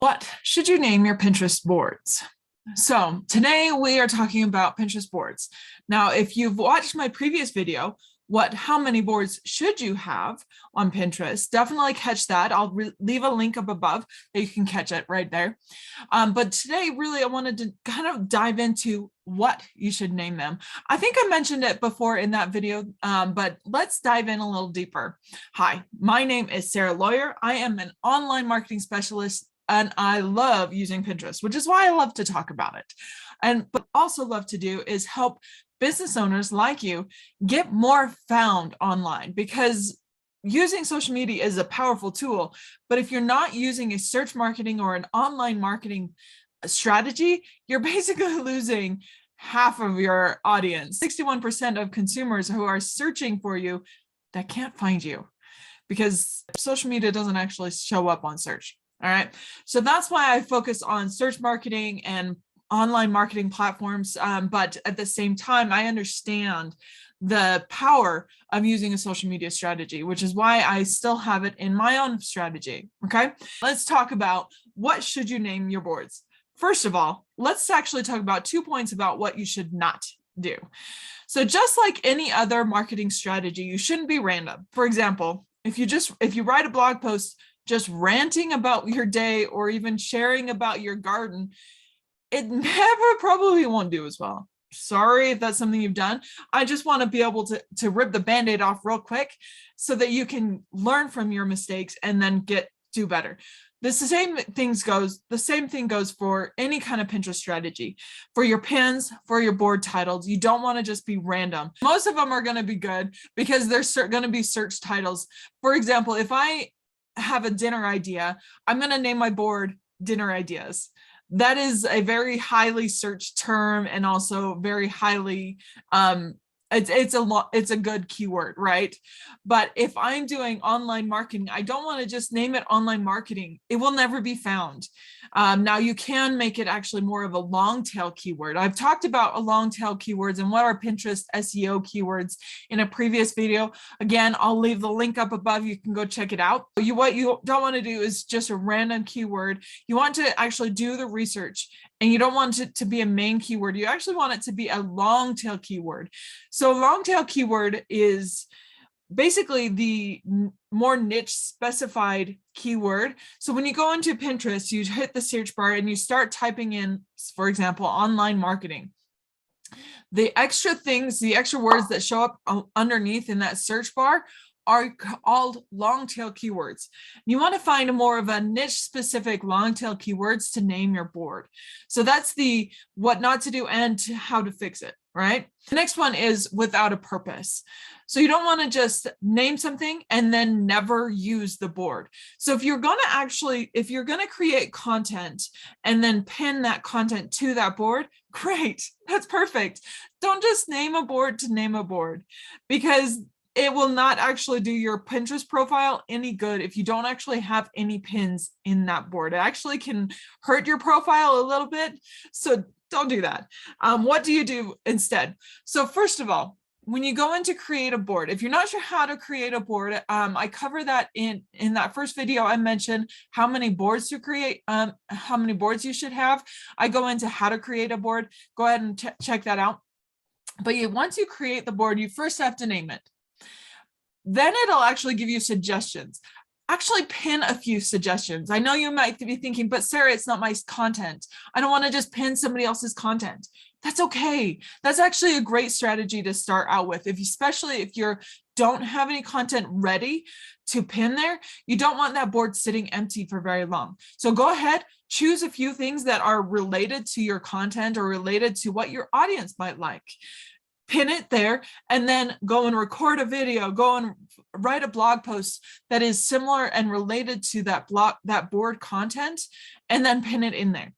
What should you name your Pinterest boards? So today we are talking about Pinterest boards. Now, if you've watched my previous video, how many boards should you have on Pinterest? Definitely catch that. I'll leave a link up above that you can catch it right there. But today, really, I wanted to kind of dive into what you should name them. I think I mentioned it before in that video, but let's dive in a little deeper. Hi, my name is Sarah Lawyer. I am an online marketing specialist and I love using Pinterest, which is why I love to talk about it. But also love to do is help business owners like you get more found online, because using social media is a powerful tool. But if you're not using a search marketing or an online marketing strategy, you're basically losing half of your audience. 61% of consumers who are searching for you that can't find you because social media doesn't actually show up on search. All right. So that's why I focus on search marketing and online marketing platforms. But at the same time, I understand the power of using a social media strategy, which is why I still have it in my own strategy. Okay. Let's talk about what should you name your boards. First of all, let's actually talk about 2 points about what you should not do. So just like any other marketing strategy, you shouldn't be random. For example, if you write a blog post just ranting about your day or even sharing about your garden, it never probably won't do as well. Sorry if that's something you've done. I just want to be able to rip the Band-Aid off real quick so that you can learn from your mistakes and then do better. The same thing goes for any kind of Pinterest strategy. For your pins, for your board titles, you don't want to just be random. Most of them are going to be good because they're going to be search titles. For example, if I have a dinner idea, I'm going to name my board Dinner Ideas. That is a very highly searched term and also very highly it's a good keyword, right? But if I'm doing online marketing, I don't want to just name it online marketing. It will never be found. Now you can make it actually more of a long tail keyword. I've talked about a long tail keywords and what are Pinterest SEO keywords in a previous video. Again, I'll leave the link up above. You can go check it out. What you don't want to do is just a random keyword. You want to actually do the research, and you don't want it to be a main keyword. You actually want it to be a long tail keyword. So long tail keyword is basically the more niche specified keyword. So when you go into Pinterest, you hit the search bar and you start typing in, for example, online marketing. The extra words that show up underneath in that search bar are called long tail keywords. You want to find more of a niche specific long tail keywords to name your board. So that's the what not to do and how to fix it, right? The next one is without a purpose. So you don't want to just name something and then never use the board. So if you're going to create content and then pin that content to that board, great, that's perfect. Don't just name a board to name a board, because it will not actually do your Pinterest profile any good if you don't actually have any pins in that board. It actually can hurt your profile a little bit. So don't do that. What do you do instead? So first of all, when you go in to create a board, if you're not sure how to create a board, I cover that in that first video. I mentioned how many boards to create, how many boards you should have. I go into how to create a board. Go ahead and check that out. But once you create the board, you first have to name it. Then it'll actually give you suggestions. Actually pin a few suggestions. I know you might be thinking, but Sarah, it's not my content. I don't want to just pin somebody else's content. That's okay. That's actually a great strategy to start out with. Especially if you don't have any content ready to pin there, you don't want that board sitting empty for very long. So go ahead, choose a few things that are related to your content or related to what your audience might like. Pin it there, and then go and record a video, go and write a blog post that is similar and related to that board content, and then pin it in there.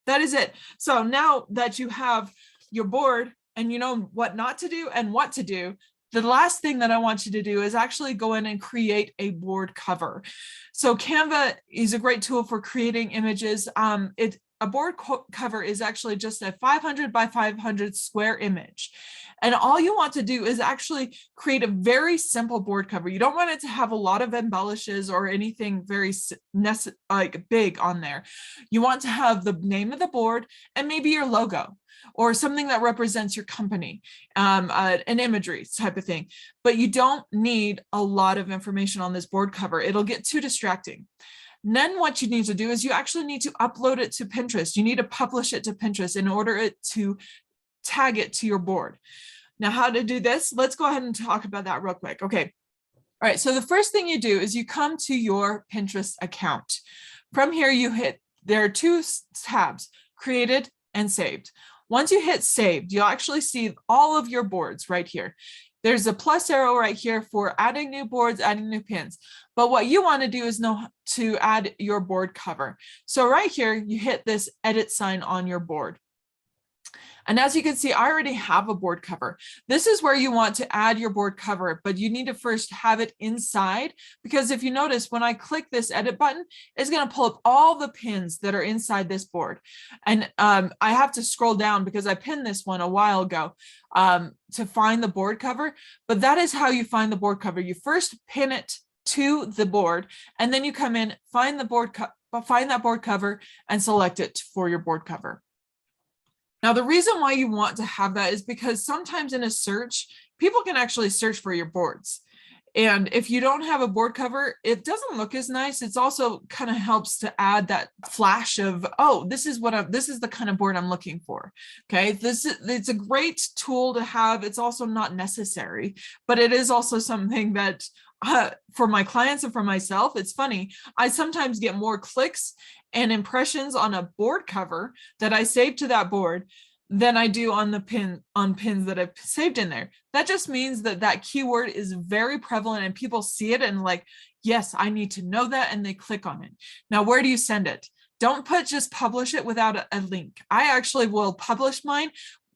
That is it. So now that you have your board and you know what not to do and what to do, the last thing that I want you to do is actually go in and create a board cover. So Canva is a great tool for creating images. a board cover is actually just a 500 by 500 square image. And all you want to do is actually create a very simple board cover. You don't want it to have a lot of embellishes or anything very like big on there. You want to have the name of the board and maybe your logo or something that represents your company, an imagery type of thing. But you don't need a lot of information on this board cover. It'll get too distracting. Then what you need to do is you actually need to upload it to Pinterest. You need to publish it to Pinterest in order to tag it to your board. Now, how to do this? Let's go ahead and talk about that real quick. Okay. All right. So the first thing you do is you come to your Pinterest account. From here, you hit, there are two tabs, created and saved. Once you hit saved, you'll actually see all of your boards right here. There's a plus arrow right here for adding new boards, adding new pins. But what you want to do is know to add your board cover. So right here, you hit this edit sign on your board. And as you can see, I already have a board cover. This is where you want to add your board cover, but you need to first have it inside, because if you notice, when I click this edit button, it's going to pull up all the pins that are inside this board. And I have to scroll down because I pinned this one a while ago to find the board cover. But that is how you find the board cover. You first pin it to the board, and then you come in, find that board cover and select it for your board cover. Now, the reason why you want to have that is because sometimes in a search, people can actually search for your boards. And if you don't have a board cover, it doesn't look as nice. It's also kind of helps to add that flash of, oh, this is the kind of board I'm looking for. Okay, it's a great tool to have. It's also not necessary, but it is also something that for my clients and for myself, it's funny. I sometimes get more clicks and impressions on a board cover that I saved to that board than I do on the pins that I've saved in there. That just means that that keyword is very prevalent and people see it and like, yes, I need to know that, and they click on it. Now, where do you send it? Don't just publish it without a link. I actually will publish mine.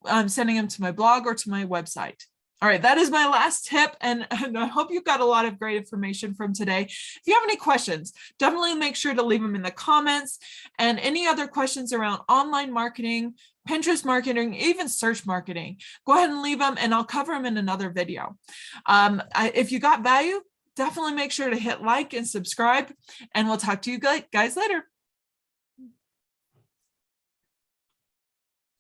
I'm sending them to my blog or to my website. All right, that is my last tip, and I hope you got a lot of great information from today. If you have any questions, definitely make sure to leave them in the comments, and any other questions around online marketing, Pinterest marketing, even search marketing, go ahead and leave them, and I'll cover them in another video. If you got value, definitely make sure to hit like and subscribe, and we'll talk to you guys later.